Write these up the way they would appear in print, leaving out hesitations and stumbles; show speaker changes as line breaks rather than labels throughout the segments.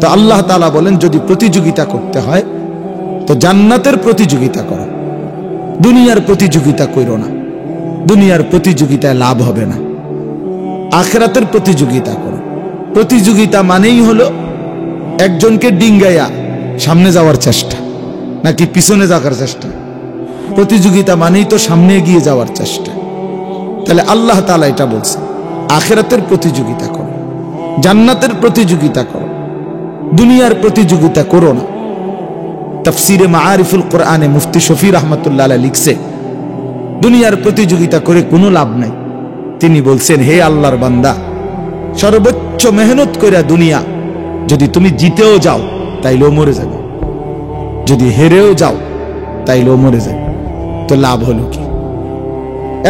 তো আল্লাহ তাআলা বলেন যদি প্রতিযোগিতা করতে হয় তো জান্নাতের প্রতিযোগিতা করো, দুনিয়ার প্রতিযোগিতা করো না। দুনিয়ার প্রতিযোগিতায় লাভ হবে না। আখিরাতের প্রতিযোগিতা করো। প্রতিযোগিতা মানেই হলো একজনকে ডিঙ্গাইয়া সামনে যাওয়ার চেষ্টা নাকি পিছনে যাওয়ার চেষ্টা। প্রতিযোগিতা মানেই তো সামনে এগিয়ে যাওয়ার চেষ্টা। তাহলে আল্লাহ তাআলা এটা বলছে আখিরাতের প্রতিযোগিতা করো, জান্নাতের প্রতিযোগিতা করো, দুনিয়ার প্রতিযোগিতা করো না। তাফসিরে মাআরিফুল কোরআনে মুফতি শফি রাহমাতুল্লাহ আলাইহি লিখছে দুনিয়ার প্রতিযোগিতা করে কোনো লাভ নাই। তিনি বলছেন হে আল্লাহর বান্দা, সর্বোচ্চ মেহনত করে দুনিয়া যদি তুমি জিতেও যাও তাইলেও মরে যাবে, যদি হেরেও যাও তাইলেও মরে যাবে। তো লাভ হলো কি?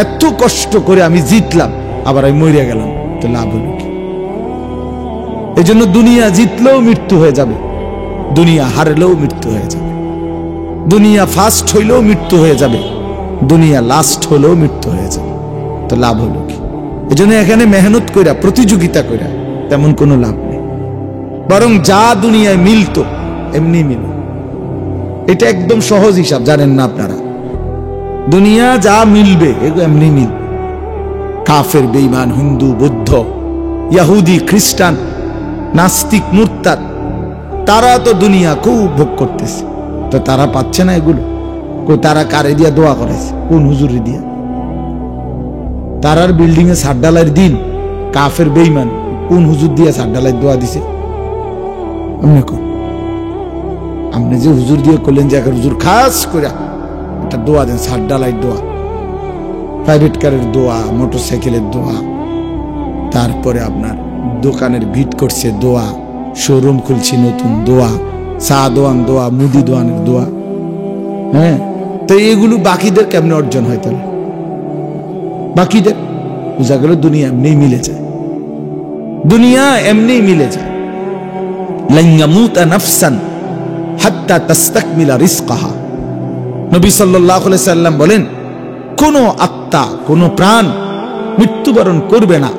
এত কষ্ট করে আমি জিতলাম আবার আমি মরে গেলাম, তো লাভ হলো কি? এই জন্য দুনিয়া জিতলেও মৃত্যু হয়ে যাবে, দুনিয়া হারলেও মৃত্যু হয়ে যাবে, দুনিয়া ফার্স্ট হইলেও মৃত্যু হয়ে যাবে, দুনিয়া লাস্ট হলেও মৃত্যু হয়ে যাবে। তো লাভ হলো কি? এই জন্য এখানে মেহনত কইরা প্রতিযোগিতা কইরা তেমন কোনো লাভ নেই। বরং যা দুনিয়ায় মিলতো এমনি মিল। এটা একদম সহজ হিসাব, জানেন না আপনারা? দুনিয়া যা মিলবে এগুলো এমনি মিল। কাফের, বেঈমান, হিন্দু, বৌদ্ধ, ইহুদি, খ্রিস্টান, নাস্তিক, মুরতাদ, তারা তো দুনিয়া খুব ভোগ করতেছে। তো তারা পাচ্ছে না এগুলো? তারা কারে দিয়া দোয়া করেছে? কোন হুজুরি দিয়া? তারার বিল্ডিং এ ছাদ ঢালাইয়ের দিন কাফের বেঈমান কোন হুজুর দিয়া ছাদ ঢালাইয়ের দোয়া দিছে? আপনি যে হুজুর দিয়ে করলেন যে একটা হুজুর খাস করে একটা দোয়া দেন, ছাদ ঢালাইয়ের দোয়া, প্রাইভেট কারের দোয়া, মোটরসাইকেলের দোয়া, তারপরে আপনার দোকানের ভিট করছে দোয়া, শোরুম খুলছি নতুন দোয়া, চা দোয়ান দোয়া, মুদি দোয়ানের দোয়া। হ্যাঁ, তো এগুলো বাকিদের কেমনে অর্জন হয়? তাহলে বাকিদের বোঝা গেল দুনিয়া এমনি মিলে যায়, দুনিয়া এমনি মিলে যায়। লান ইয়ামুতা নাফসান হাত্তা তাস্তাকমিলা রিজকাহা। নবী সাল্লাল্লাহু আলাইহি সাল্লাম বলেন কোন আত্মা, কোন প্রাণ মৃত্যুবরণ করবে না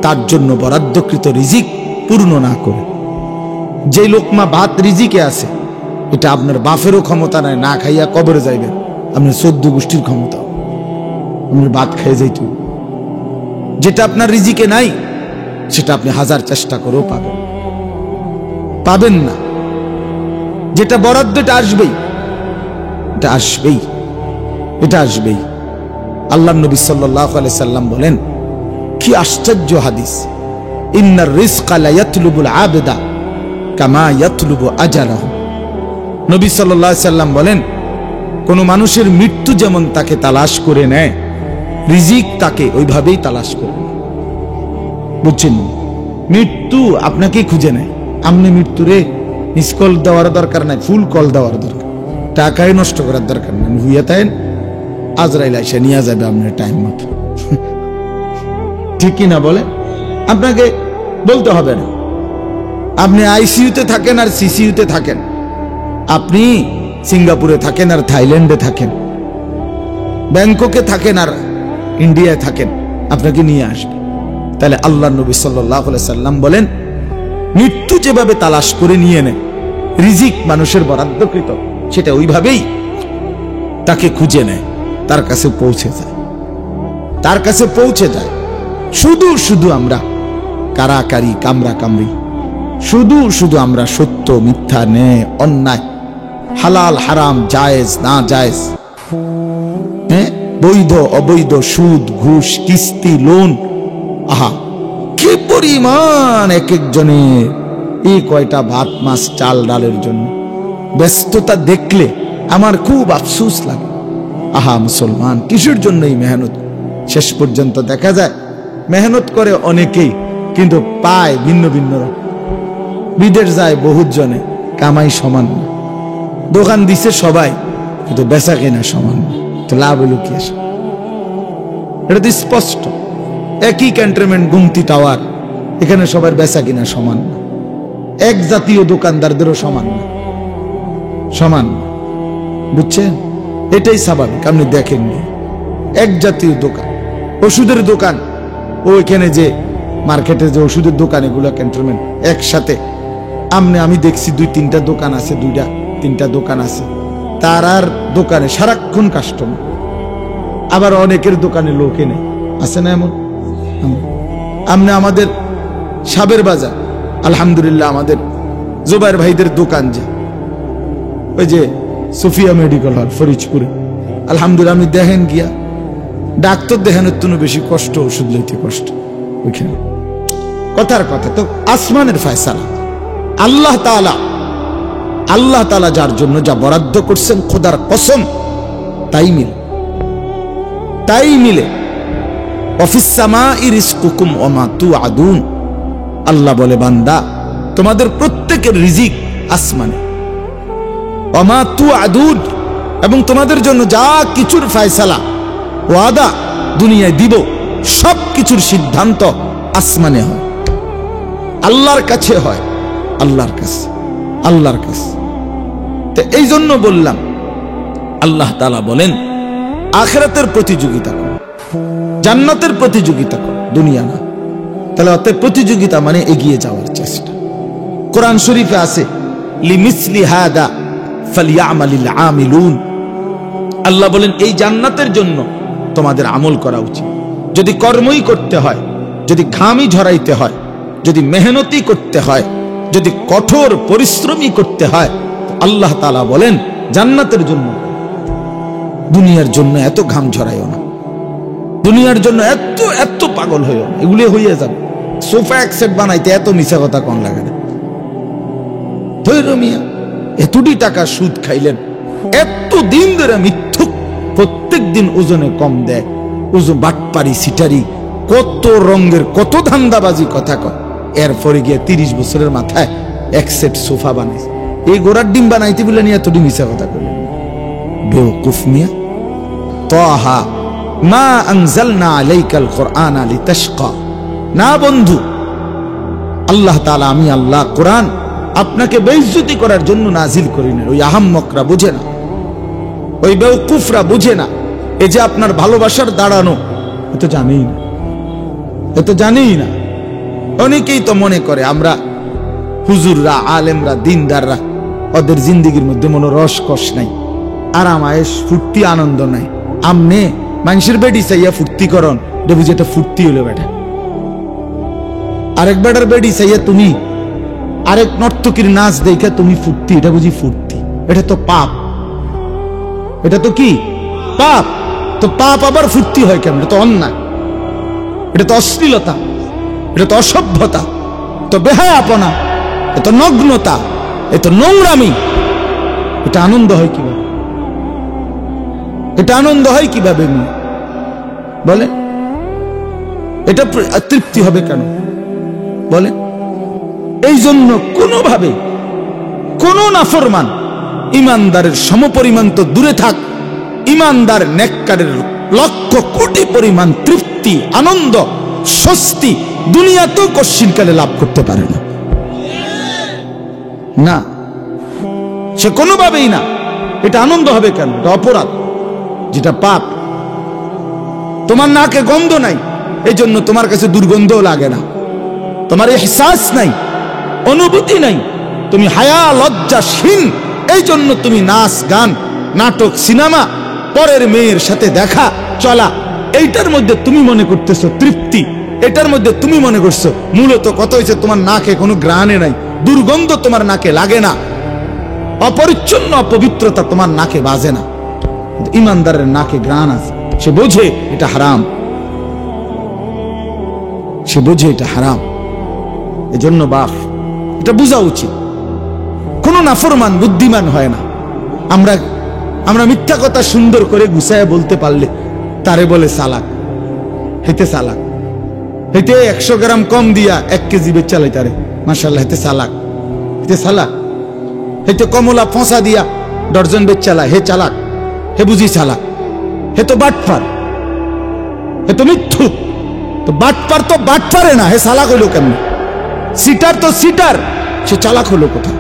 তার জন্য বরাদ্দকৃত রিজিক পূর্ণ না করে। যে লোকমা ভাত রিজিকে আছে এটা আপনার বাপেরও ক্ষমতা নাই, না খাইয়া কবরে যাইবেন। আপনার 14 গোষ্ঠীর ক্ষমতা, আপনার ভাত খেয়ে যাইত। যেটা আপনার রিজিকে নাই সেটা আপনি হাজার চেষ্টা করেও পাবেন না। যেটা বরাদ্দ এটা আসবেই, এটা আসবেই, এটা আসবেই। আল্লাহ নবী সাল্লাল্লাহু আলাইহি সাল্লাম বলেন কি আশ্চর্য হাদিস, ইন্নার রিজকা লা ইয়াতলুবুল আবদা কামা ইয়াতলুবু আজালাহু। নবী সাল্লাল্লাহু আলাইহি সাল্লাম বলেন কোন মানুষের মৃত্যু যেমন তাকে তালাশ করে নেয়, রিজিক তাকে ওইভাবেই তালাশ করে নেয়। বুঝছেন? মৃত্যু আপনাকে খুঁজে নেয়। আপনি মৃত্যুরে মিস কল দেওয়ার দরকার নাই, ফুল কল দেওয়ার দরকার, টাকাই নষ্ট করার দরকার নাই। হুইয়া তাইন আজরাইল আইসা নিয়ে যাবে আপনার টাইম মতো। ঠিক কিনা বলে? আপনাকে বলতে হবে না। আপনি আইসিইউতে থাকেন আর সিসিইউতে থাকেন, আপনি সিঙ্গাপুরে থাকেন আর থাইল্যান্ডে থাকেন, ব্যাংককে থাকেন আর ইন্ডিয়ায় থাকেন, আপনাকে নিয়ে আসবে। তাহলে আল্লাহ নবী সাল্লাল্লাহু আলাইহি সাল্লাম বলেন মৃত্যু যেভাবে তালাশ করে নিয়ে নেয়, রিজিক মানুষের বরাদ্দকৃত সেটা ওইভাবেই তাকে খুঁজে নেয়, তার কাছে পৌঁছে যায়, তার কাছে পৌঁছে যায়। শুধু শুধু আমরা কারাকারি, কামরা কামড়ি, শুধু শুধু আমরা সত্য মিথ্যা, ন্যায় অন্যায়, হালাল হারাম, জায়েজ না জায়েজ, হ্যাঁ, বৈধ অবৈধ, সুদ ঘুষ, কিস্তি, লোন, আহা কি পরিমাণ এক একজনের এই কয়টা ভাত মাছ চাল ডালের জন্য ব্যস্ততা দেখলে আমার খুব আফসোস লাগে। আহা মুসলমান, কিসের জন্য এই মেহনত? শেষ পর্যন্ত দেখা যায় মেহনত করে অনেকেই কিন্তু পায় ভিন্ন ভিন্ন রকম। বিদেশ যায় বহুত জনে, কামাই সমান না। দোকান দিছে সবাই কিন্তু বেচা কেনা সমান না। তো লাভ হলো কি? আসে এটা তো স্পষ্ট। একই ক্যান্টনমেন্ট, গুমতি টাওয়ার, এখানে সবার বেচা কিনা সমান না। এক জাতীয় দোকানদারদেরও সমান না, সমান। বুঝছেন? এটাই স্বাভাবিক। আপনি দেখেননি এক জাতীয় দোকান, ওষুধের দোকান, ওইখানে যে মার্কেটে যে ওষুধের দোকান, এগুলো ক্যান্টনমেন্ট একসাথে, আমি দেখছি 2-3টা দোকান আছে, 2-3টা দোকান আছে, তার আর দোকানে সারাক্ষণ কাস্টমার, আবার অনেকের দোকানে লোকে নেই, আছে না এমন? আমাদের সাবের বাজার আলহামদুলিল্লাহ আমাদের জুবাইর ভাইদের দোকান, যে ওই যে সুফিয়া মেডিকেল হল ফরিদপুরে, আলহামদুলিল্লাহ আমি দেখেন গিয়া ডাক্তার দেখানোর জন্য বেশি কষ্ট, ওষুধ লইতে কষ্ট ওইখানে। কথার কথা তো আসমানের ফয়সালা, আল্লাহ তাআলা যার জন্য যা বরাদ্দ করছেন খোদার কসম তাই মিলে। অফিস সামাই রিজকুকুম ওয়া মা তুআদুন, আল্লাহ বলে বান্দা তোমাদের প্রত্যেকের রিজিক আসমানে, ওয়া মা তুআদুন, এবং তোমাদের জন্য যা কিছুর ফয়সালা ওয়াদা দুনিয়ায় দিব সব কিছুর সিদ্ধান্ত আসমানে হয়, আল্লাহর কাছে হয়, আল্লাহর কাছে। তো এই জন্য বললাম আল্লাহ তাআলা বলেন আখিরাতের প্রতিযোগিতা করো, জান্নাতের প্রতিযোগিতা করো, দুনিয়া না। তাহলে অতএব প্রতিযোগিতা মানে এগিয়ে যাওয়ার চেষ্টা। কোরআন শরীফে আছে লিমিসলি হাদা ফালিয়ামালিল আমিলুন, আল্লাহ বলেন এই জান্নাতের জন্য তোমাদের আমল করা উচিত। যদি কর্মই করতে হয়, যদি ঘামই ঝরাইতে হয়, যদি মেহনতি করতে হয়, যদি কঠোর পরিশ্রমী করতে হয়, আল্লাহ তাআলা বলেন জান্নাতের জন্য। দুনিয়ার জন্য এত ঘাম ঝরাইও না, দুনিয়ার জন্য এত পাগল হইও না, এগুলো হইয়া যাবে। সোফা এক সেট বানাইতে এত মিছা কথা কোন লাগে না? মিয়া এতটি টাকা সুদ খাইলেন, এত দিন ধরে মিথ্যুক, প্রত্যেক দিন ওজনে কম দেয়, ওজন বাটপারি সিটারি, কত রঙের কত ধান্দাবাজি কথা কয়, এরপরে গিয়ে 30 বছরের মাথায় এক সেট সোফা বানাইছে। এই গোড়ার ডিম বানাইতে বলে নিয়ে এতটি মিছা কথা করলেন, বেওকুফ মিয়া। তাহা মা আনজালনা আলাইকাল কুরআনা লিতাশকা, না বন্ধু, আল্লাহ তাআলা আমি আল্লাহ কোরআন আপনাকে বেইজ্জতি করার জন্য নাজিল করি না। ওই আহাম্মকরা বুঝে না, ওই বেওকুফরা বুঝে না, এই যে আপনার ভালোবাসার দাঁড়ানো, এ তো জানেই না। অনেকেই তো মনে করে আমরা হুজুররা, আলেমরা, দিনদাররা, ওদের জিন্দিগির মধ্যে মনে রসকস নাই, আরাম আয়েশ, ফুর্তি আনন্দ নাই। আমনে মানুষের বেডি চাইয়া ফুর্তি করন, বুঝি এটা ফুর্তি হলো বেটা। আরেক বেটার বেডি চাইয়া তুমি আরেক নর্তকীর নাচ দেখে তুমি ফুর্তি, এটা বুঝি ফুর্তি? এটা তো পাপ। এটা তো কি পাপ? তো পাপ আবার ফুর্তি হয় কেমন? এটা তো অন্যায়, এটা তো অশ্লীলতা, এটা তো অসভ্যতা, তো বেহায়াপনা, এত নগ্নতা, এত নোংরামি। এটা আনন্দ হয় কিভাবে? এটা আনন্দ হয় কিভাবে বলে? এটা তৃপ্তি হবে কেন বলে? এই জন্য কোনোভাবে কোন নাফরমান ইমানদারের সমপরিমাণ তো দূরে থাক, ইমানদার নেককারের লক্ষ কোটি পরিমাণ তৃপ্তি, আনন্দ, স্বস্তি দুনিয়াতেও কশ্চিনকালে লাভ করতে পারে না। না, সে কোনোভাবেই না। এটা আনন্দ হবে কেন? এটা অপরাধ, যেটা পাপ। তোমার নাকে গন্ধ নাই, এই জন্য তোমার কাছে দুর্গন্ধও লাগে না। তোমার ইহসাস নাই, অনুভূতি নাই, তুমি হায়া লজ্জাশীন, এই জন্য তুমি নাচ গান, নাটক, সিনেমা, পরের মেয়ের সাথে দেখা চলা, এইটার মধ্যে তুমি মনে করতেছো তৃপ্তি, এটার মধ্যে তুমি মনে করছো। মূলত কত হয়েছে, তোমার নাকে কোনো ঘ্রাণে নাই, দুর্গন্ধ তোমার নাকে লাগে না, অপরিচ্ছন্ন অপবিত্রতা তোমার নাকে বাজে না। ইমানদারের নাকে ঘ্রাণ আছে, সে বোঝে এটা হারাম, সে বোঝে এটা হারাম। এজন্য বাপ এটা বোঝা উচিত। কোন নাফরমান বুদ্ধিমান হয় না। আমরা মিথ্যা কথা সুন্দর করে গুছায় বলতে পারলে তারে বলে চালাক। হেতে চালাক, হেতে 100 গ্রাম কম দিয়া 1 কেজি বেচ চালাই তারে, মাশাআল্লাহ, হেতে চালাক, হেতে চালাক। হেতে কমলা ফসা দিয়া ডর্জন বেচ চালায়, হে চালাক, হে বুঝি চালাক। হে তো বাটপার, হে তো মিথ্যুক। তো বাটপার তো বাটপারে না, হে চালাক হইল কেমন? সিটার তো সিটার, সে চালাক হলো কোথায়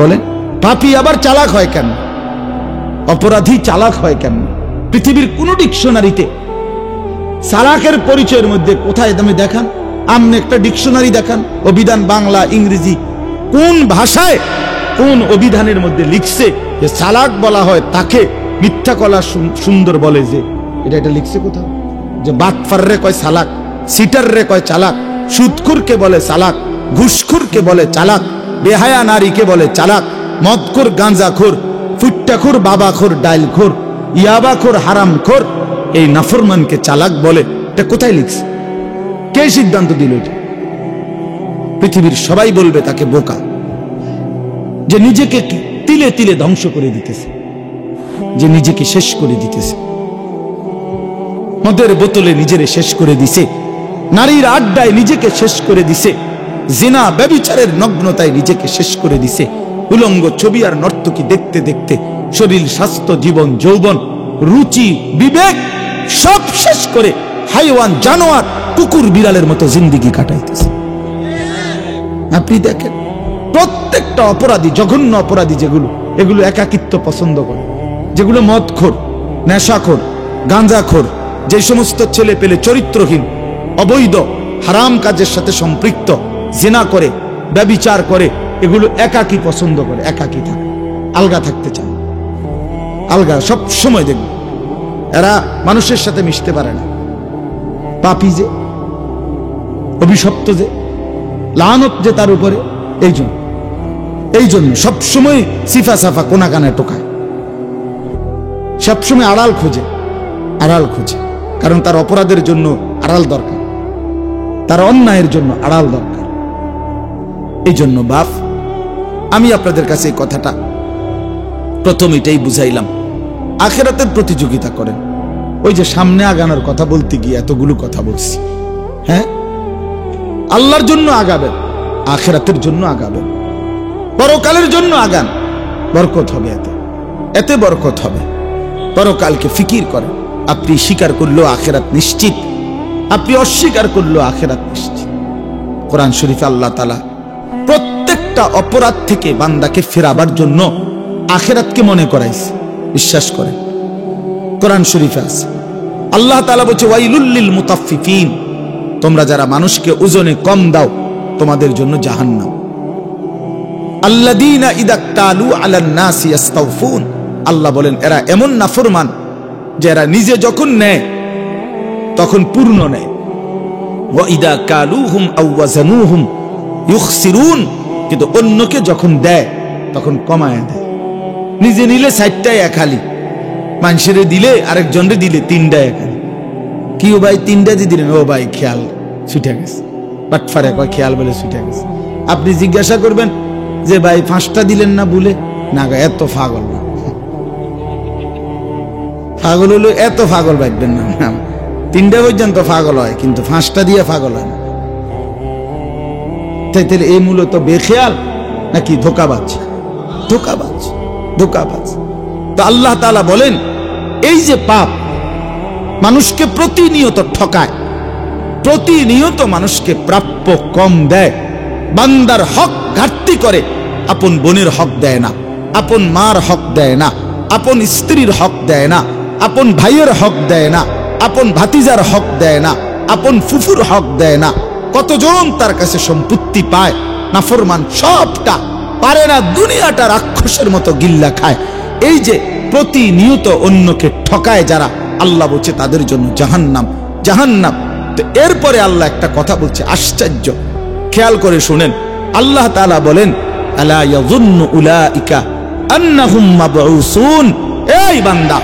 বলেন? পাপী আবার চালাক হয় কেন? অপরাধী চালাক হয় কেন? পৃথিবীর কোন ডিকশনারিতে চালাকের পরিচয়ের মধ্যে কোথায় তুমি দেখান? আমনে একটা ডিকশনারি দেখান, অভিধান, বাংলা, ইংরেজি, কোন ভাষায় কোন অভিধানের মধ্যে লিখছে যে চালাক বলা হয় তাকে, মিথ্যা কলা সুন্দর বলে যে, এটা লিখছে কোথাও? যে বাটফার রে কয় চালাক, সিটার রে কয় চালাক, সুদখুরকে বলে চালাক, ঘুষখুরকে বলে চালাক, বেহায়া নারীকে বলে চালাক, মদখোর, গাঁজাখোর, ফুট্টাখোর, বাবাখোর, ডাইলখোর, ইয়াবাখোর, হারামখোর, এই নাফরমানকে চালাক বলে। এটা কোথায় লিখছে? কে সিদ্ধান্ত দিল এটা? পৃথিবীর সবাই বলবে তাকে বোকা, যে নিজেকে তিলে তিলে ধ্বংস করে দিতেছে, যে নিজেকে শেষ করে দিতেছে। মদের বোতলে নিজেরে শেষ করে দিছে, নারীর আড্ডায় নিজেকে শেষ করে দিছে, জিনা ব্যভিচারের নগ্নতায় নিজেকে শেষ করে দিছে, উলঙ্গ ছবি আর নর্তকী দেখতে দেখতে শরীর, স্বাস্থ্য, জীবন, যৌবন, রুচি, বিবেক সব শেষ করে হাইওয়ান, জানোয়ার, কুকুর, বিড়ালের মতো জিন্দেগি কাটাইতেছে। আপনি দেখেন প্রত্যেকটা অপরাধী, জঘন্য অপরাধী যেগুলো, এগুলো একাকিত্ব পছন্দ করে, যেগুলো মদখোর, নেশাখোর, গাঁজাখোর, যে সমস্ত ছেলে পেলে চরিত্রহীন, অবৈধ, হারাম কাজের সাথে সম্পৃক্ত, জিনা করে, ব্যভিচার করে, এগুলো একাকী পছন্দ করে, একাকী থাকে, আলগা থাকতে চায়, আলগা সব সময়। দেখবে এরা মানুষের সাথে মিশতে পারে না, পাপী যে, অভিশপ্ত যে, লানত যে তার উপরে, এই জন্য সবসময় সিফা সাফা কোনা কানে টোকায়, সবসময় আড়াল খোঁজে, কারণ তার অপরাধের জন্য আড়াল দরকার, তার অন্যায়ের জন্য আড়াল দরকার। এই জন্য বাপ, আমি আপনাদের কাছে এই কথাটা প্রথম এটাই বুঝাইলাম, আখিরাতের প্রতিযোগিতা করেন। ওই যে সামনে আগানোর কথা বলতে গিয়ে এতগুলো কথা বলছি, হ্যাঁ, আল্লাহর জন্য আগাবেন, আখিরাতের জন্য আগাবেন, পরকালের জন্য আগান, বরকত হবে, এতে বরকত হবে। পরকালকে ফিকির করেন। আপনি স্বীকার করলেও আখিরাত নিশ্চিত, আপনি অস্বীকার করলেও আখিরাত নিশ্চিত। কোরআন শরীফে আল্লাহ তাআলা প্রত্যেকটা অপরাধ থেকে বান্দাকে ফেরাবার জন্য আখিরাতকে মনে করাইছে। বিশ্বাস করেন, কোরআন শরীফে আছে, আল্লাহ তাআলা বলছে ওয়াইলুল লিল মুতাফফিফিন, তোমরা যারা মানুষকে ওজনে কম দাও তোমাদের জন্য জাহান্নাম। আল্লাযীনা ইযা তালু আলান নাসি ইস্তাওফুন, আল্লাহ বলেন এরা এমন নাফরমান যে এরা নিজে যখন নেয় তখন পূর্ণ নেয়, ওয়া ইযা কালুহুম আও ওয়াজানুহুম ইউখসিরুন, কিন্তু অন্যকে যখন দেয় তখন কমায় দেয়। নিজে নিলে 60টায় এক হালি, মানুষেরে দিলে আরেকজনরে দিলে 3টায় এক হালি। কি ও ভাই 3টা দিয়ে দিলেন? ও ভাই খেয়াল ছুটে গেছে, বাটফারে কয় খেয়াল বলে ছুটে গেছে। আপনি জিজ্ঞাসা করবেন যে ভাই 5টা দিলেন না বলে, না গো এত পাগল না, পাগল হলো এত পাগল ভাববেন না, 3টা পর্যন্ত পাগল হয় কিন্তু 5টা দিয়ে পাগল হয় না। তাহলে এই মূলত বেখেয়াল নাকি ধোকাবাজ? ধোকাবাজ। তো আল্লাহ তাআলা বলেন এই যে পাপ মানুষকে প্রতিনিয়ত ঠকায়, প্রতিনিয়ত মানুষকে প্রাপ্য কম দেয়, বান্দার হক ঘাটতি করে, আপন বোনের হক দেয় না, আপন মার হক দেয় না, আপন স্ত্রীর হক দেয় না, আপন ভাইয়ের হক দেয় না, আপন ভাতিজার হক দেয় না, আপন ফুফুর হক দেয় না। কতজন তার কাছে সম্পত্তি পায়, নাফরমান সবটা পারে না, দুনিয়াটা রাক্ষসের মতো গিল্লা খায়। এই যে প্রতিনিয়ত অন্যকে ঠকায় যারা, আল্লাহ বলছে তাদের জন্য জাহান্নাম, জাহান্নাম। তো এরপরে আল্লাহ একটা কথা বলছে আশ্চর্য, খেয়াল করে শুনেন। আল্লাহ তাআলা বলেন আলা ইয়াযুন্নু উলাইকা আন্নাহুম মাবউসুন, এই বান্দা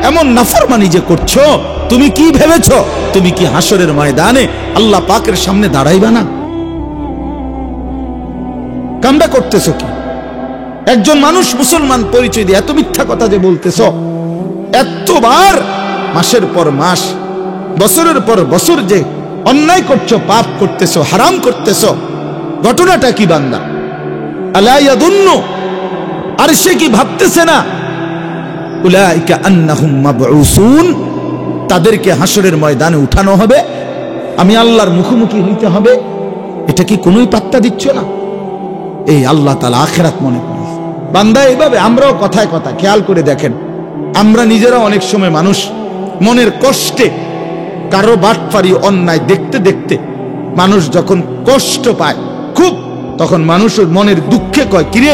এমন নাফরমানি যে করছো, তুমি কি ভেবেছো তুমি কি হাসরের ময়দানে আল্লাহ পাকের সামনে দাঁড়াইবা না? কামটা করতেছো কি? একজন মানুষ মুসলমান পরিচয় দিয়ে এত মিথ্যা কথা যে বলতেছো, এতবার মাসের পর মাস, বছরের পর বছর যে অন্যায় করছো, পাপ করতেছো, হারাম করতেছো, ঘটনাটা কি বান্দা? আলা ইয়াযুন্নু, আর সে কি ভাবতেছে না উলাইকা আন্নাহুম মাবউসুন, তাদেরকে হাসরের ময়দানে উঠানো হবে, আমি আল্লাহর মুখোমুখি হইতে হবে। এটা কি কোনোই পাত্তা দিচ্ছ না? এই আল্লাহ তাআলা আখিরাত মনে করে বান্দা এইভাবে। আমরাও কথায় কথা খেয়াল করে দেখেন, আমরা নিজেরা অনেক সময় মানুষ মনের কষ্টে কারো বাটপারি অন্যায় দেখতে দেখতে মানুষ যখন কষ্ট পায়, খুব তখন মানুষের মনের দুঃখে কয়, কিরে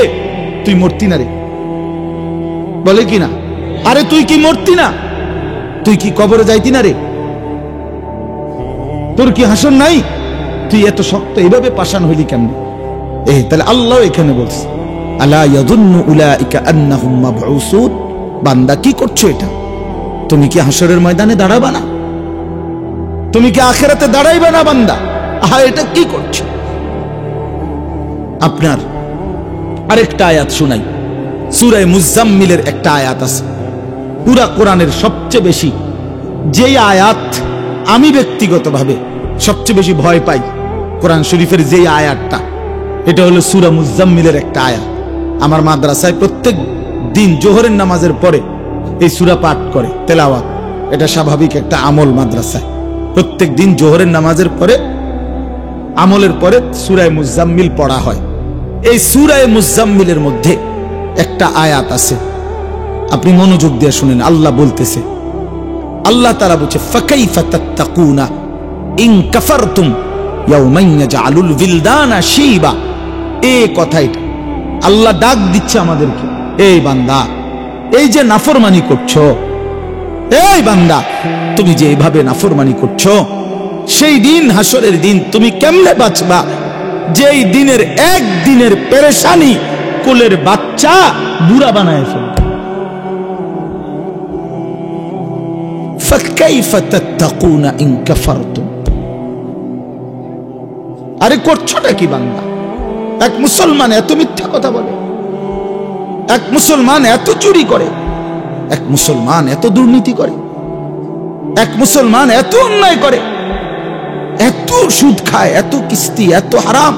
তুই মরতি না রে? বলে কি না, আরে তুই কি মরতি না? তুই কি কবরে যাইতি না রে? তোর কি হাসন নাই? তুই এত শক্ত এইভাবে পাষাণ হইলি কেমনে? তাহলে আল্লাহ এখানে বলছে, আলা ইয়াযুন্নু উলাইকা আন্নাহুম মাবউসুন। বান্দা কি করছো এটা? তুমি কি হাসরের ময়দানে দাঁড়াবা না? তুমি কি আখিরাতে দাঁড়াইবা না বান্দা? এটা কি করছো? আপনার আরেকটা আয়াত শুনাই, সূরা মুজাম্মিলের একটা আয়াত আছে, পুরা কোরআনের সবচেয়ে বেশি যেই আয়াত আমি ব্যক্তিগতভাবে সবচেয়ে বেশি ভয় পাই কোরআন শরীফের যেই আয়াতটা, এটা হলো সূরা মুজাম্মিলের একটা আয়াত। আমার মাদ্রাসায় প্রত্যেক দিন জোহরের নামাজের পরে এই সূরা পাঠ করে, তেলাওয়াত। এটা স্বাভাবিক একটা আমল মাদ্রাসায়, প্রত্যেক দিন জোহরের নামাজের পরে আমলের পরে সূরা মুজাম্মিল পড়া হয়। এই সূরা মুজাম্মিলের মধ্যে একটা আয়াত আছে, আপনি মনোযোগ দিয়ে শুনেন। আল্লাহ বলতেছে, আল্লাহ তাআলা বলছে, ফাকাইফা তাত্তাকুনা ইন কাফারতুম ইয়াওমান ইয়াজআলুল বিলদানা শিবা। এই কথাইটা আল্লাহ ডাক দিচ্ছে আমাদেরকে, এই বান্দা, এই যে নাফরমানি করছো, এই বান্দা তুমি যে এইভাবে নাফরমানি করছো, সেই দিন হাসরের দিন তুমি কেমনে বাঁচবা যেই দিনের একদিনের পেরেশানি কোলের বাচ্চা বুড়া বানায় ফেলবে। ফাকাইফা তাত্তাকুনা ইন কাফারতুম। আরে করছোটা কি বান্দা? এক মুসলমান এত মিথ্যা কথা বলে, এক মুসলমান এত চুরি করে, এক মুসলমান এত দুর্নীতি করে, এক মুসলমান এত অন্যায় করে, এত সুদ খায়, এত কিস্তি, এত হারাম।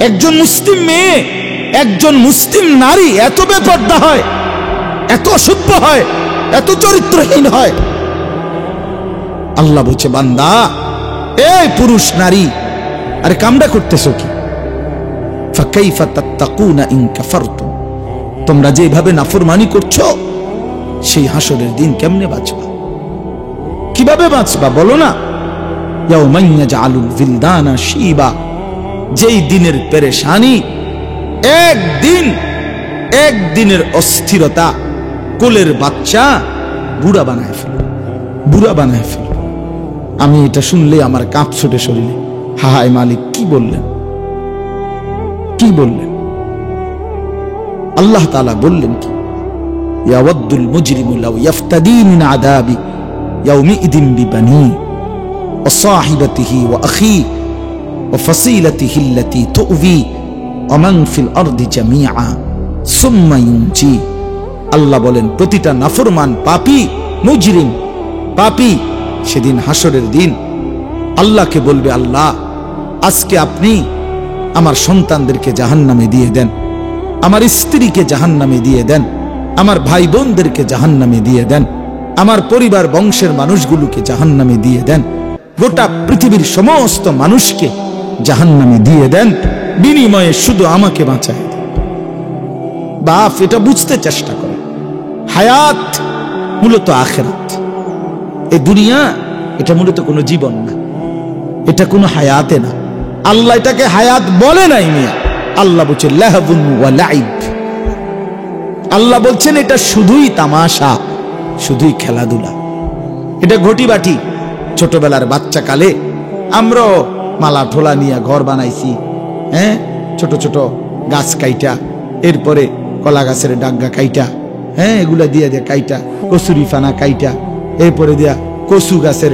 একজন মুসলিম মেয়ে, একজন মুসলিম নারী এত বেপরদা হয়, এত অসভ্য হয়, এত চরিত্রহীন হয়। আল্লাহ বলছে, বান্দা, এই পুরুষ নারী, আরে কামড়া করতেছো কি? ফাকাইফা তাত্তাকুনা ইন কাফারতুম। তোমরা যেভাবে নাফরমানি করছো, সেই হাসরের দিন কেমনে বাঁচবা? কিভাবে বাঁচবা বলো না? ইয়াওমান ইয়াজআলুল বিলদানা শিবা। যেই দিনের পেরেশানি, একদিনের অস্থিরতা কোলের বাচ্চা বুড়া বানায় ফেল, বুড়া বানায় ফেল। আমি এটা শুনলে আমার কাঁপ ছুটে শরীরে। হায় মালিক, কি বললেন, কি বললেন? আল্লাহ তাআলা বললেন কি, ইয়াওয়াদ্দুল মুজরিমু লাউ ইফতাদি মিন আযাবি ইয়াউমিইদিন বিবানি ওয়া সাহিবাতিহি ওয়া আখি ওয়া ফাসিলাতিহি আল্লাতী তু'বি ওয়া মান ফিল আরদি জামিআ সুম্মা ইউনজি। আল্লাহ বলেন, প্রতিটা নাফরমান পাপী, মুজরিম, পাপী সেদিন হাসরের দিন আল্লাহকে বলবে, আল্লাহ আজকে আপনি আমার সন্তানদেরকে জাহান্নামে দিয়ে দেন, আমার স্ত্রীকে জাহান্নামে দিয়ে দেন, আমার ভাই বোনদেরকে জাহান্নামে দিয়ে দেন, আমার পরিবার বংশের মানুষগুলোকে জাহান্নামে দিয়ে দেন, গোটা পৃথিবীর সমস্ত মানুষকে জাহান্নামে দিয়ে দেন, বিনিময়ে শুধু আমাকে বাঁচায় দেন। বাপ, এটা বুঝতে চেষ্টা করে, হায়াত মূলত আখিরাত। এই দুনিয়া এটা মূলত কোনো জীবন না, এটা কোনো হায়াতে না। আল্লাহ এটাকে হায়াত বলে নাই মিয়া। আল্লাহ বলছে লাহবুন ওয়া লাইব। আল্লাহ বলছেন এটা শুধুই তামাশা, শুধুই খেলাধুলা, এটা ঘটি বাটি। ছোটবেলার বাচ্চা কালে আমরা মালা ঠোলা নিয়ে ঘর বানাইছি, হ্যাঁ, ছোট ছোট গাছ কাইটা, এরপরে কলা গাছের ডাগা কাইটা, হ্যাঁ, এগুলা দিয়ে দিয়ে কাইটা, কচুরি ফানা কাইটা, এরপরে দিয়া কচু গাছের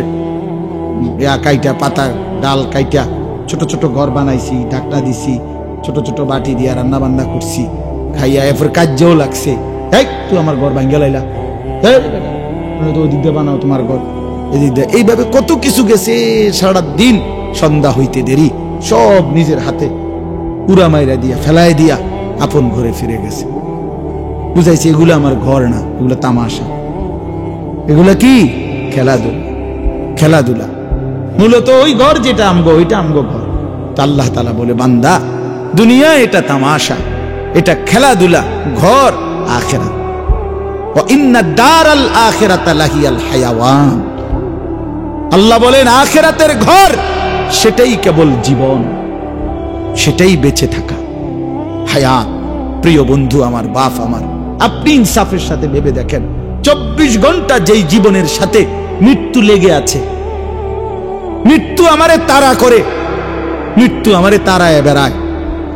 কাইটা, পাতা ডাল কাইটা ছোট ছোট ঘর বানাইছি, ঢাকনা দিছি, ছোট ছোট বাটি দিয়া রান্না বান্না করছি, খাইয়া এরপর কাজ্যও লাগছে, এই তুই আমার ঘর ভাঙ্গা লাইলা, তো ওদিক দিয়ে বানাও তোমার ঘর, এদিক দিয়ে, এইভাবে কত কিছু গেছে। সারা দিন সন্ধ্যা হইতে দেরি, সব নিজের হাতে পুরা মাইরা দিয়া ফেলায় দিয়া আপন ঘরে ফিরে গেছে। বুঝাইছে এগুলো আমার ঘর না, এগুলো তামাশা, এগুলা কি খেলাধুলা, খেলাধুলা। মূলত ওই ঘর যেটা আমগো, ওইটা আমগো ঘর। তা আল্লাহ তাআলা বলে, বান্দা, দুনিয়া এটা তামাশা, এটা খেলাধুলা, ঘর আখিরাত। ওয়া ইন্না দারাল আখিরাতা লাহিয়াল হায়াওয়ান। আল্লাহ বলেন আখিরাতের ঘর সেটাই কেবল জীবন, সেটাই বেঁচে থাকা হায়াত। প্রিয় বন্ধু আমার, বাপ আমার, আপনি ইনসাফের সাথে ভেবে দেখেন, 24 ঘন্টা যেই জীবনের সাথে মৃত্যু লেগে আছে, মৃত্যু আমারে তাড়া করে, মৃত্যু আমারে তাড়ায় বেড়ায়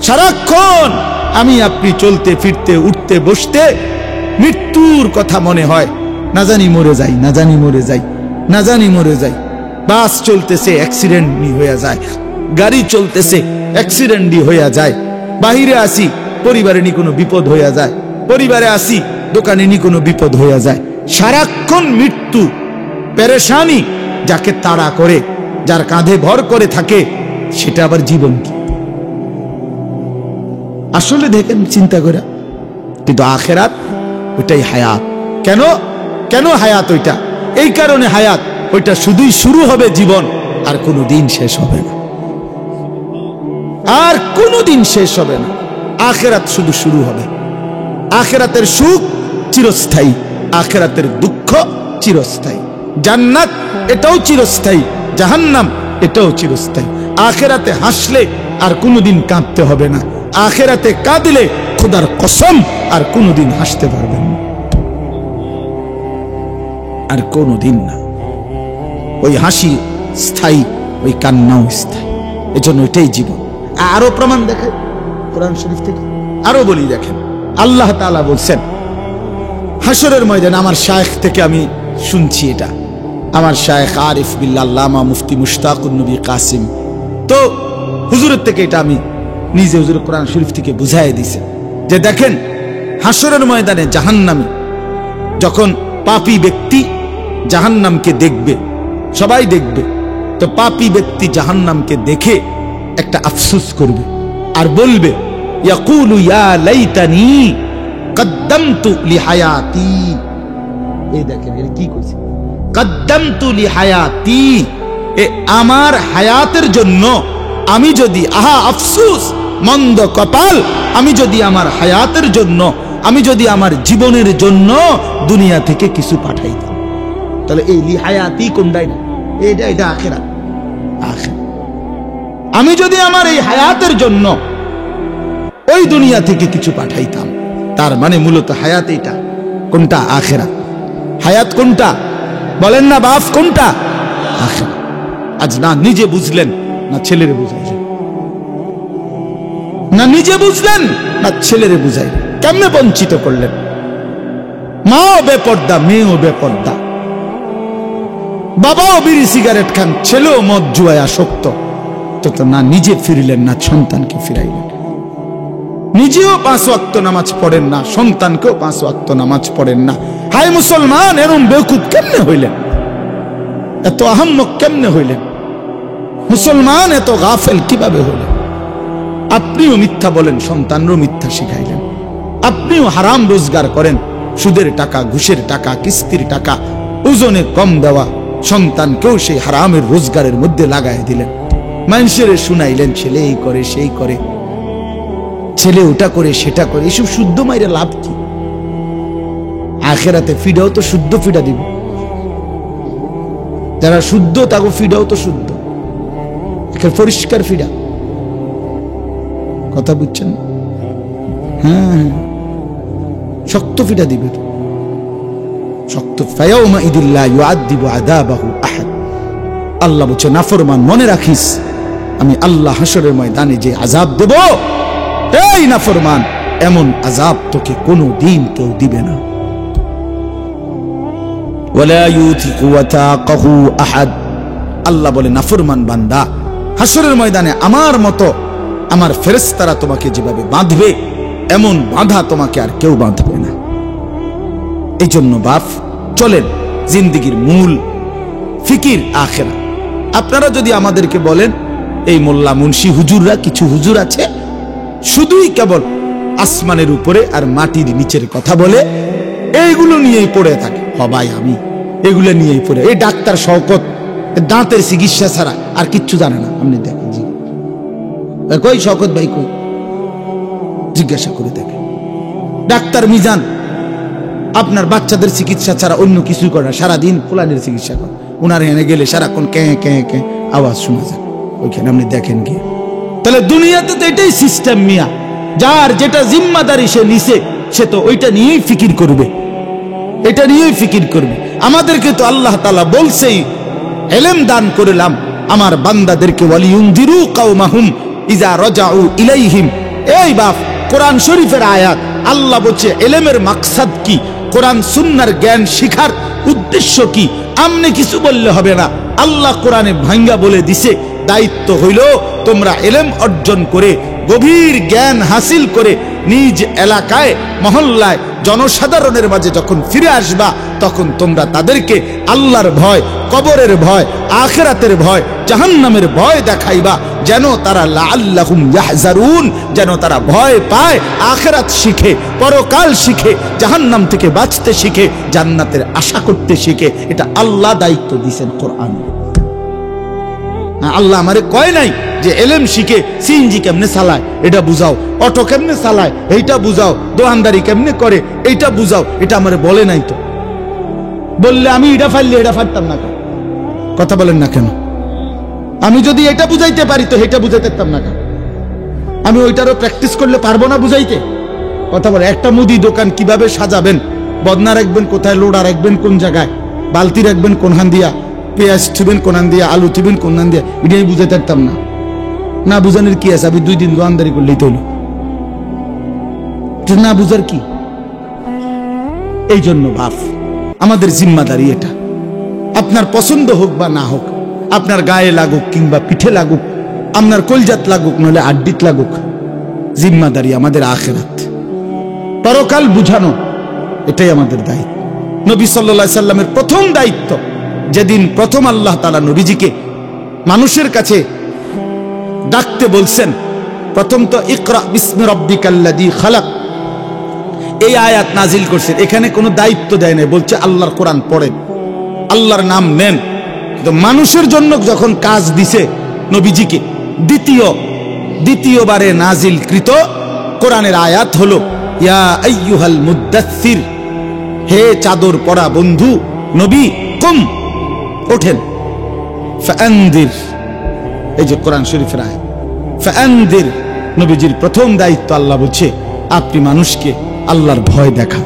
সারাক্ষণ। আমি আপনি চলতে ফিরতে উঠতে বসতে মৃত্যুর কথা মনে হয়, না জানি মরে যাই, না জানি মরে যাই, না জানি মরে যাই। বাস চলতেছে অ্যাক্সিডেন্ট হয়ে যায়, গাড়ি চলতেছে অ্যাক্সিডেন্ট হয়ে যায়, বাহিরে আসি পরিবারে নি কোনো বিপদ হয়ে যায়, পরিবারে আসি দোকানে নি কোনো বিপদ হয়ে যায়। সারাক্ষণ মৃত্যু পেরেশানি যাকে তাড়া করে, যার কাঁধে ভর করে থাকে, সেটা আবার জীবন কি? আসলে দেখেন চিন্তা করে, কিন্তু আখেরাত ওইটাই হায়াত। কেন কেন হায়াত ওইটা? এই কারণে হায়াত ওইটা শুধুই শুরু হবে জীবন, আর কোনোদিন শেষ হবে না, আর কোনোদিন শেষ হবে না। আখেরাত শুধু শুরু হবে। আখেরাতের সুখ চিরস্থায়ী, আখেরাতের দুঃখ চিরস্থায়ী। জান্নাত এটাও চিরস্থায়ী, জাহান্নাম এটাও চিরস্থায়ী। আখেরাতে হাসলে আর কোনোদিন কাঁদতে হবে না, আখেরাতে কাঁদলে খোদার কসম আর কোনোদিন হাসতে পারবেন না, আর কোনোদিন না। ওই হাসি স্থায়ী, ওই কান্নাও স্থায়ী। এজন্য ওইটাই জীবন। আরো প্রমাণ দেখায় কোরআন শরীফ থেকে, আরো বলি দেখেন, আল্লাহ তাআলা বলছেন হাসরের ময়দানে, আমার শায়েখ থেকে আমি শুনছি এটা, আমার শায়েখ আরিফ বিল্লাহ আল্লামা মুফতি মুশতাকুন নবী কাসিম, তো হুজুরের থেকে এটা আমি নিজে হুজুর কোরআন শরীফ থেকে বুঝাই দিছে যে দেখেন, হাসরের ময়দানে জাহান্নামী যখন পাপী ব্যক্তি জাহান্নামকে দেখবে, সবাই দেখবে, তো পাপী ব্যক্তি জাহান্নামকে দেখে একটা আফসোস করবে আর বলবে, ইয়াকুলু ইয়া লাইতানি কদ্দামতু লিহায়াতি। এই দেখেন এর কি কইছে, কদ্দামতু লিহায়াতি, এ আমার হায়াতের জন্য আমি যদি, আহা আফসোস, মন্দ কপাল, আমি যদি আমার হায়াতের জন্য, আমি যদি আমার জীবনের জন্য দুনিয়া থেকে কিছু পাঠাইতাম। তাহলে এই লিহায়াতি কোনটাই না, এটা আখিরাত। আখিরাত আমি যদি আমার এই হায়াতের জন্য ওই দুনিয়া থেকে কিছু পাঠাইতাম, তার মানে মূলত হায়াত এটা কোনটা? আখিরাত। হায়াত কোনটা বলেন না বাপ, কোনটা? আখিরাত। আজ না নিজে বুঝলেন, না ছেলেরে বুঝাইলেন, না নিজে বুঝলেন, না ছেলেরে বুঝাইলেন। কেমনে বঞ্চিত করলেন? মাও বেপর্দা, মেয়েও বেপর্দা, বাবাও বিড়ি সিগারেট খান, ছেলেও মদ জুয়ায় আসক্ত, তো না নিজে ফিরলেন, না সন্তানকে ফিরাইলেন। নিজেও 5 ওয়াক্ত নামাজ পড়েন না, সন্তানকেও 5 ওয়াক্ত নামাজ পড়েন না। হায় মুসলমান, এরম বেকুব কেমনে হইলেন? এত আহাম্মক কেমনে হইলেন? মুসলমান এত গাফেল কিভাবে হইলেন? আপনিও মিথ্যা বলেন, সন্তানরও মিথ্যা শিখাইলেন। আপনিও হারাম রোজগার করেন, সুদের টাকা, ঘুষের টাকা, কিস্তির টাকা, ওজনে কম দেওয়া সন্তানকেও সেই হারামের রোজগারের মধ্যে লাগাই দিলেন। মানুষের শুনাইলেন, ছেলে এই করে, সেই করে, ছেলে ওটা করে, সেটা করে। এসব শুদ্ধ মাইরে লাভ কি? আখেরাতে ফিডাও তো শুদ্ধ ফিডা দিব, যারা শুদ্ধ তাকে ফিডাও তো শুদ্ধ, পরিষ্কার ফিডা। কথা বুঝছেন? হ্যাঁ, শক্ত ফিডা দিবে, শক্ত। ফায়াউমা ইদিল্লা ইউআযযিবু আযাবাহু আহাদ। আল্লাহ বলছে, নাফরমান মনে রাখিস, আমি আল্লাহ হাসরের ময়দানে যে আযাব দেব, এই নাফরমান, এমন আযাব তোকে কোনো দিন কেউ দিবে না। ওয়ালা ইউথিকু ওয়াতাকাহু আহাদ। আল্লাহ বলে, নাফরমান বান্দা, হাসরের ময়দানে আমার মতো আমার ফেরেশতারা তোমাকে যেভাবে বাঁধবে, এমন বাঁধা তোমাকে আর কেউ বাঁধবে না। এই জন্য বাপ, চলেন, জিন্দেগির মূল ফিকির আখিরাত। আপনারা যদি আমাদেরকে বলেন, এই মোল্লা মুন্সি হুজুররা, কিছু হুজুর আছে শুধুই কেবল আসমানের উপরে আর মাটির নিচের কথা বলে, এইগুলো নিয়েই পড়ে থাকে। ভাই আমি এগুলো নিয়েই পড়ে, এই ডাক্তার শওকত দাঁতের চিকিৎসা ছাড়া আর কিচ্ছু জানে না। আপনি দেখেন, কই শওকত ভাই, কই? জিজ্ঞাসা করে দেখেন। ডাক্তার মিজান আপনার বাচ্চাদের চিকিৎসা ছাড়া অন্য কিছু করে না, সারাদিন ফুলানের চিকিৎসা করে। ওনার এনে গেলে সারাক্ষণ কে কে কে আওয়াজ শোনা যায় ওইখানে, আপনি দেখেন গিয়ে। তাহলে দুনিয়াতে তো এটাই সিস্টেম মিয়া, যার যেটা জিম্মাদারি সে নিছে সে তো ওইটা নিয়েই ফিকির করবে, এটা নিয়েই ফিকির করবে। আমাদেরকে তো আল্লাহ তাআলা বলছেই ইলম দান করলাম আমার বান্দাদেরকে, ওয়ালিউনদিরু কওমাহুম ইজা রাজাউ ইলাইহিম। এই বাপ, কোরআন শরীফের আয়াত, আল্লাহ বলছে ইলমের মাকসাদ কি, কোরআন সুন্নাহর জ্ঞান শিখার উদ্দেশ্য কি, আমনে কিছু বললে হবে না। আল্লাহ কোরআনে ভাঙ্গা বলে দিছে, দায়িত্ব হইল তোমরা ইলম অর্জন করে গভীর জ্ঞান হাসিল করে নিজ এলাকায় মহল্লায় জনসাধারণের মাঝে যখন ফিরে আসবা তখন তোমরা তাদেরকে আল্লাহর ভয়, কবরের ভয়, আখিরাতের ভয়, জাহান্নামের ভয় দেখাইবা, যেন তারা লাআল্লাহুম ইয়াহজারুন, যেন তারা ভয় পায়, আখিরাত শিখে, পরকাল শিখে, জাহান্নাম থেকে বাঁচতে শিখে, জান্নাতের আশা করতে শিখে। এটা আল্লাহ দায়িত্ব দিয়েছেন কোরআন। আল্লাহ আমারে কয় নাই যে এলেম শিখে সিএনজি কেমনে চালায় এটা বুঝাও, অটো কেমনে চালায় এইটা বুঝাও, দোকানদারি কেমনে করে এইটা বুঝাও, এটা আমারে বলে নাই। তো বললে আমি এটা ফাইলে এটা ফাটতাম না কেন? কথা বলেন না কেন? আমি যদি এটা বুঝাইতে পারি তো এটা বুঝাইতে পারতাম না কেন? আমি ওইটারও প্র্যাকটিস করলে পারবো না বুঝাইতে? কথা বলে, একটা মুদি দোকান কিভাবে সাজাবেন, বদনা রাখবেন কোথায়, লোডা রাখবেন কোন জায়গায়, বালতি রাখবেন কোন হান দিয়া, পেঁয়াজ থিবেন কোন হান দিয়া, আলু থিবেন কোন হান দিয়া, এটা আমি বুঝাইতে পারতাম না। না বুঝানোর কি আছে? আমি 2 দিন দোকানদারি করলেই তো হলো, না বুঝার কি? এই জন্য বাপ, আমাদের জিম্মাদারি এটা। আপনার পছন্দ হোক বা না হোক, আপনার গায়ে লাগুক কিংবা পিঠে লাগুক, আপনার কলজাত লাগুক নলে আড্ডিত লাগুক, জিম্মাদারি আমাদের আখিরাত, পরকাল বুঝানো, এটাই আমাদের দায়িত্ব। নবী সাল্লাল্লাহু আলাইহি সাল্লামের প্রথম দায়িত্ব, যেদিন প্রথম আল্লাহ তাআলা নবীজিকে মানুষের কাছে ডাকতে বলছেন, প্রথম তো ইকরা বিসমি রাব্বিকাল্লাযী খালাক, এই আয়াত নাজিল করছেন। এখানে কোনো দায়িত্ব দেয় নাই, বলছে আল্লাহর কোরআন পড়েন, আল্লাহর নাম নেন। কিন্তু মানুষের জন্য যখন কাজ দিছে নবীজিকে, দ্বিতীয়বারে নাজিলকৃত কোরআনের আয়াত হলো ইয়া আইয়ুহাল মুদ্দাসসির, হে চাদর পরা বন্ধু নবী, কুম, ওঠেন, ফাআনদির, এই যে কোরআন শরীফের আয়াত, ফাআনদির। নবীজির প্রথম দায়িত্ব আল্লাহ বলছে আপনি মানুষকে আল্লাহর ভয় দেখান,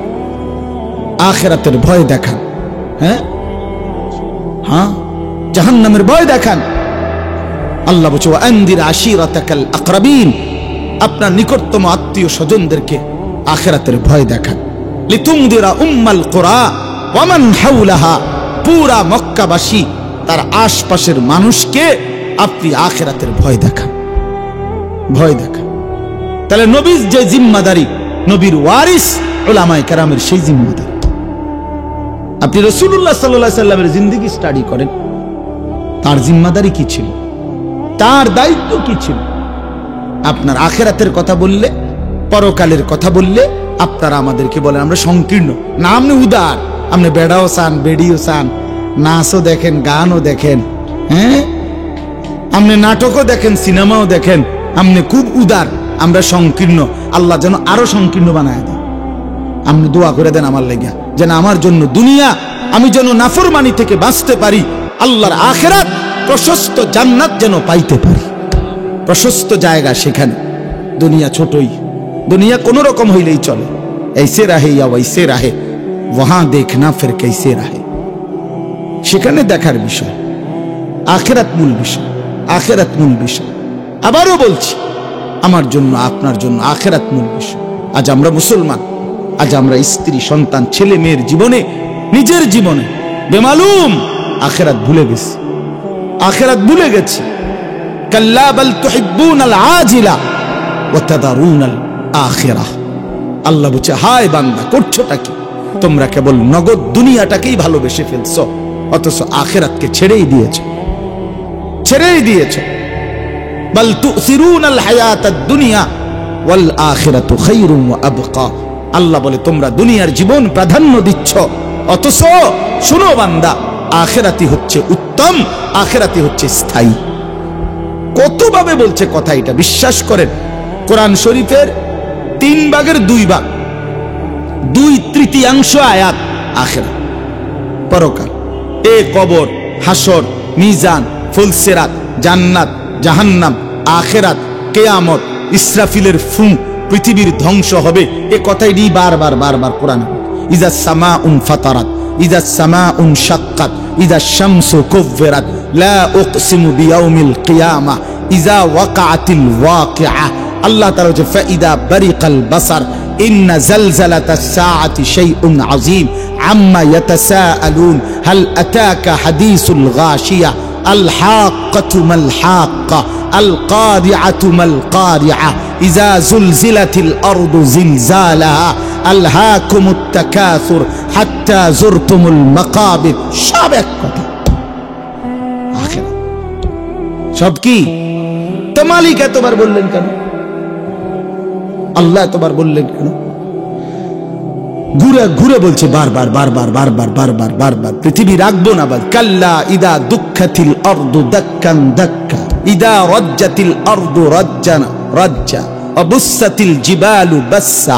আখিরাতের ভয় দেখান, হ্যাঁ, জাহান্নামের ভয় দেখান। আল্লাহ বলছে ওয়ানদির আশিরাতাকাল আকরাবিন, আপনার নিকটতম আত্মীয় স্বজনদেরকে আখিরাতের ভয় দেখান। লিতুনদিরা উম্মাল কুরা ওয়া মান হাওলাহা, পুরা মক্কাবাসী তার আশপাশের মানুষকে আপনি আখিরাতের ভয় দেখান, ভয় দেখান। তাহলে নবীর যে জিম্মাদারি, নবীর ওয়ারিস উলামায়ে কেরামের সেই জিম্মাদারি। আপনি রাসূলুল্লাহ সাল্লাল্লাহু আলাইহি সাল্লামের জিন্দেগি স্টাডি করেন, তার জিম্মাদারি কি ছিল, তার দায়িত্ব কি ছিল। আপনার আখিরাতের কথা বললে, পরকালের কথা বললে আপনারা আমাদেরকে বলেন আমরা সংকীর্ণ। না, আপনি উদার, আপনি বেড়াও চান, বেড়িও চান, নাচও দেখেন, গানও দেখেন, হ্যাঁ, আপনি নাটকও দেখেন, সিনেমাও দেখেন, আপনি খুব উদার, আমরা সংকীর্ণ। আল্লাহ যেন আরো সংকীর্ণ বানায় দেন। আপনি দোয়া করে দেন আমার লাগিয়া, যেন আমার জন্য দুনিয়া আমি যেন নাফরমানি থেকে বাঁচতে পারি, আল্লাহর আখিরাত প্রশস্ত জান্নাত যেন পাইতে পারি, প্রশস্ত জায়গা সেখানে। দুনিয়া ছোটই, দুনিয়া কোনো রকম হইলেই চলে, ऐसे रहे या वैसे रहे, वहां देखना फिर कैसे रहे। সেখানে দেখার বিষয়, আখিরাত মূল বিষয়, আখিরাত মূল বিষয়। আবারও বলছি, আমার জন্য আপনার জন্য আখিরাত মূল বিষয়। আজ আমরা মুসলমান, আজ আমরা স্ত্রী সন্তান ছেলে মেয়ের জীবনে, নিজের জীবনে বেমালুম আখিরাত ভুলে গেছি, আখিরাত ভুলে গেছি। কাল্লা বাল তুহিব্বুনাল আজিলা ওয়া তাদারুনাল আখিরাহ। আল্লাহ বলছে হায় বান্দা, করছোটা কি? তোমরা কেবল নগদ দুনিয়াটাকেই ভালোবেসে ফেলছো, অথচ আখিরাতকে ছেড়েই দিয়েছো, ছেড়েই দিয়েছো। বাল তুসিরুনাল হায়াতাদ দুনিয়া ওয়াল আখিরাতু খায়রুন ওয়া আবকা। আল্লাহ বলে তোমরা দুনিয়ার জীবন প্রাধান্য দিচ্ছ, অথচ শুনো বান্দা, আখিরাতি হচ্ছে উত্তম, আখিরাতি হচ্ছে স্থায়ী। কতভাবে বলছে কথা, এটা বিশ্বাস করেন। কোরআন শরীফের 3 ভাগের 2 ভাগ, 2/3 আয়াত আখিরাত, পরকাল। এ কবর, হাসর, মিজান, ফুলসিরাত, জান্নাত, জাহান্নাম, আখিরাত, কিয়ামত, ইসরাফিলের ফুঁ, পৃথিবীর ধ্বংস হবে। এ কথাই দি বারবার বারবার কোরআন। ইজা সামাউন ফাতারাত, ইজা সামাউন শাক্কাত, ইজা শামসু কুব্বিরাত, লা উকসিমু বিয়াউমিল কিয়ামা, ইজা ওয়াকাআতিল ওয়াকিআ। আল্লাহ তাআলা বলেন ফাইদা বারিকাল বাসার, ইন্না জালজালাতাস সাআতি শাইউন আযীম, আম্মা ইয়াতাসাআলুন, হাল আতাকা হাদিসুল গাশিয়া, আল হাক্কাতু মাল হাক্কা, আল কারিআতু মাল কারিআ, ইজা জুলজিলাতিল আরদু জিলজালাহা, আলহাকুমুত তাকাসুর হাত্তা যুরতুমুল মাকাবির। সব এক কথা, আখিরাত সব কি? তো মালিক এতবার বললেন কেন? আল্লাহ এতবার বললেন কেন? ঘুরে ঘুরে বলছে বারবার বারবার বারবার বারবার বারবার, পৃথিবী রাখবো না। কাল্লা ইদা দুঃখাতিল আরদু দাক্কান দাক্কা, ইদা রাজ্জাতিল আরদু রাজ্জান রাজ্জা, অবুসাতিল জিবালু বাসসা,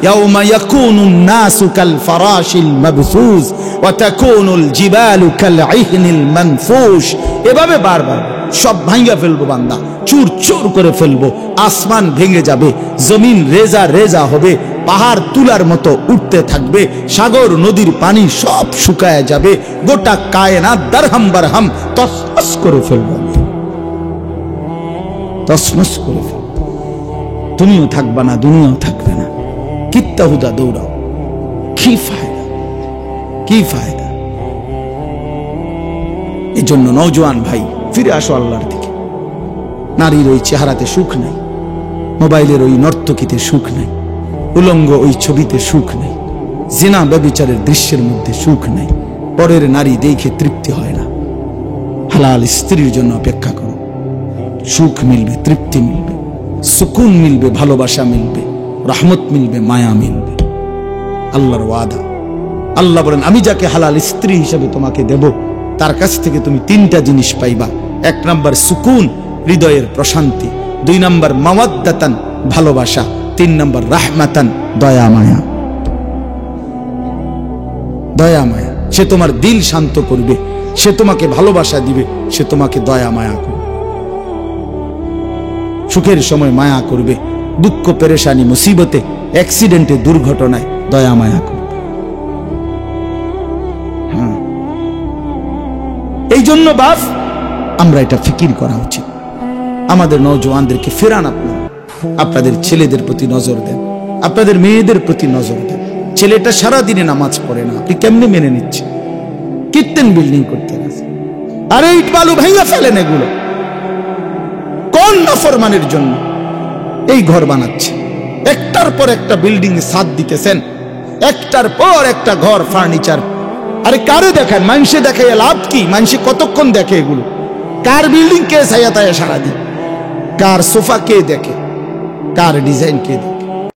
ইয়াউমা ইয়াকুনুন নাসু কাল ফারাশিল মাবসুস, ওয়া তাকুনুল জিবালু কাল ইহনিল মানফুশ। এভাবে বারবার সব ভাঙা ফেলবো বান্দা, চুর চুর করে ফেলবো। আসমান ভেঙে যাবে, জমিন রেজা রেজা হবে, পাহাড় তুলার মতো উঠতে থাকবে, সাগর নদীর পানি সব শুকায় যাবে, গোটা কায়নাত দারহাম বারহাম তসমস করে ফেলবো, তসমস করে ফেলবো। তুমিও থাকবা না, দুনিয়াও থাকবে না। কিত্তা হুদা দৌড়াও, কি ফায়দা, কি ফায়দা? এই জন্য নওজোয়ান ভাই, ফিরে আসো আল্লাহর দিকে। নারীর ওই চেহারাতে সুখ নাই, মোবাইলের ওই নর্তকীতে সুখ নাই, উলঙ্গ ওই ছবিতে সুখ নাই, জিনা ব্যভিচারের দৃশ্যের মধ্যে সুখ নাই, পরের নারী দেখে তৃপ্তি হয় না। হালাল স্ত্রীর জন্য অপেক্ষা করো, সুখ মিলবে, তৃপ্তি মিলবে, সুকুন মিলবে, ভালোবাসা মিলবে, রহমত মিলবে, মায়া মিলবে। আল্লাহর ওয়াদা। আল্লাহ বলেন আমি যাকে হালাল স্ত্রী হিসেবে তোমাকে দেব, তার কাছ থেকে তুমি তিনটা জিনিস পাইবা। এক নাম্বার সুকুন, হৃদয়ের প্রশান্তি। দুই নাম্বার মাওয়াদ্দাতান, ভালোবাসা। তিন নাম্বার রাহমাতান, দয়া মায়া। দয়া মায়া, সে তোমার দিল শান্ত করবে, সে তোমাকে ভালোবাসা দিবে, সে তোমাকে দয়া মায়া করবে, সুখের সময় মায়া করবে, দুঃখ পেরেশানি মুসিবতে অ্যাক্সিডেন্টে দুর্ঘটনায় দয়া মায়া করবে। হ্যাঁ, এই জন্য বাপ আমরা এটা ফিকির করা উচিত। আমাদের নওজোয়ানদেরকে ফেরান, আপনাদের ছেলেদের প্রতি নজর দেন, আপনাদের মেয়েদের প্রতি নজর দেন। ছেলেটা সারাদিনে নামাজ পড়ে না, আপনি কেমনে মেনে নিচ্ছেন? কীর্তন বিল্ডিং করতে গেছে, আরে ইট বালু ভাঙা ফেলেন, এগুলো কোন নাফরমানের জন্য এই ঘর বানাচ্ছে? একটার পর একটা বিল্ডিং ছাদ দিতেছেন, একটার পর একটা ঘর ফার্নিচার। আরে কারে দেখেন? মানুষে দেখে লাভ কি? মানুষে কতক্ষণ দেখে এগুলো? কার বিল্ডিং কে ছায়া তায়া সারাদিন? কার সোফা কে দেখে? কার ডিজাইন কে দেখে?